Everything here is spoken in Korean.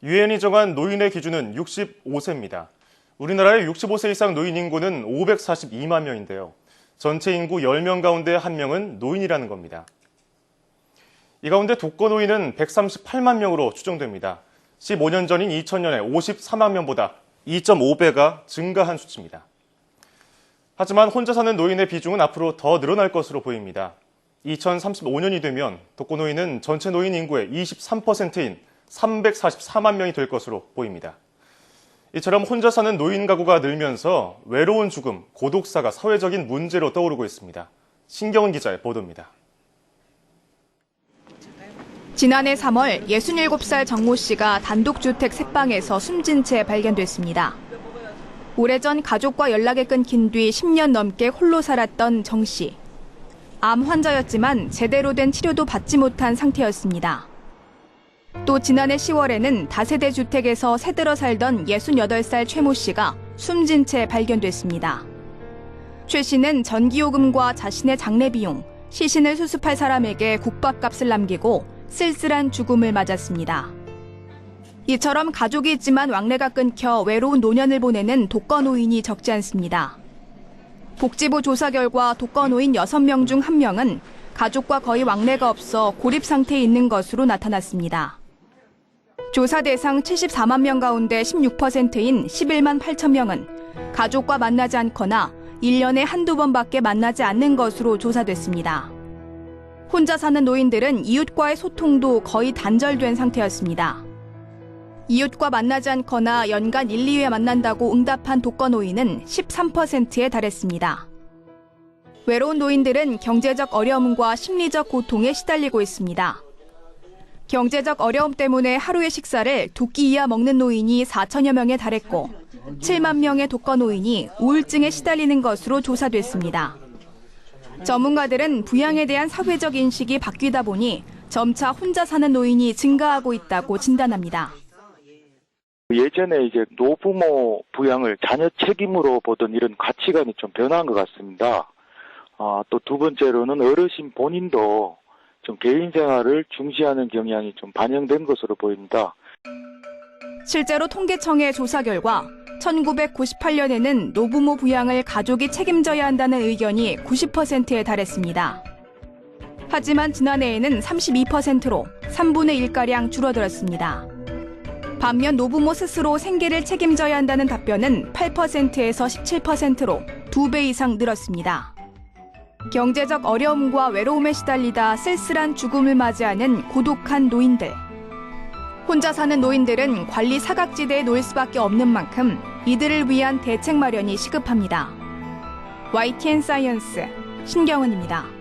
유엔이 정한 노인의 기준은 65세입니다. 우리나라의 65세 이상 노인 인구는 542만 명인데요. 전체 인구 10명 가운데 1명은 노인이라는 겁니다. 이 가운데 독거노인은 138만 명으로 추정됩니다. 15년 전인 2000년에 54만 명보다 2.5배가 증가한 수치입니다. 하지만 혼자 사는 노인의 비중은 앞으로 더 늘어날 것으로 보입니다. 2035년이 되면 독거노인은 전체 노인 인구의 23%인 344만 명이 될 것으로 보입니다. 이처럼 혼자 사는 노인 가구가 늘면서 외로운 죽음, 고독사가 사회적인 문제로 떠오르고 있습니다. 신경은 기자의 보도입니다. 지난해 3월 67살 정모 씨가 단독주택 새방에서 숨진 채 발견됐습니다. 오래전 가족과 연락이 끊긴 뒤 10년 넘게 홀로 살았던 정 씨. 암 환자였지만 제대로 된 치료도 받지 못한 상태였습니다. 또 지난해 10월에는 다세대 주택에서 새들어 살던 68살 최모 씨가 숨진 채 발견됐습니다. 최 씨는 전기요금과 자신의 장례 비용, 시신을 수습할 사람에게 국밥값을 남기고 쓸쓸한 죽음을 맞았습니다. 이처럼 가족이 있지만 왕래가 끊겨 외로운 노년을 보내는 독거노인이 적지 않습니다. 복지부 조사 결과 독거노인 6명 중 1명은 가족과 거의 왕래가 없어 고립 상태에 있는 것으로 나타났습니다. 조사 대상 74만 명 가운데 16%인 11만 8천 명은 가족과 만나지 않거나 1년에 한두 번밖에 만나지 않는 것으로 조사됐습니다. 혼자 사는 노인들은 이웃과의 소통도 거의 단절된 상태였습니다. 이웃과 만나지 않거나 연간 1, 2회 만난다고 응답한 독거노인은 13%에 달했습니다. 외로운 노인들은 경제적 어려움과 심리적 고통에 시달리고 있습니다. 경제적 어려움 때문에 하루의 식사를 2끼 이하 먹는 노인이 4천여 명에 달했고 7만 명의 독거노인이 우울증에 시달리는 것으로 조사됐습니다. 전문가들은 부양에 대한 사회적 인식이 바뀌다 보니 점차 혼자 사는 노인이 증가하고 있다고 진단합니다. 예전에 노부모 부양을 자녀 책임으로 보던 이런 가치관이 좀 변한 것 같습니다. 또 두 번째로는 어르신 본인도 좀 개인 생활을 중시하는 경향이 좀 반영된 것으로 보입니다. 실제로 통계청의 조사 결과 1998년에는 노부모 부양을 가족이 책임져야 한다는 의견이 90%에 달했습니다. 하지만 지난해에는 32%로 3분의 1가량 줄어들었습니다. 반면 노부모 스스로 생계를 책임져야 한다는 답변은 8%에서 17%로 2배 이상 늘었습니다. 경제적 어려움과 외로움에 시달리다 쓸쓸한 죽음을 맞이하는 고독한 노인들. 혼자 사는 노인들은 관리 사각지대에 놓일 수밖에 없는 만큼 이들을 위한 대책 마련이 시급합니다. YTN 사이언스 신경은입니다.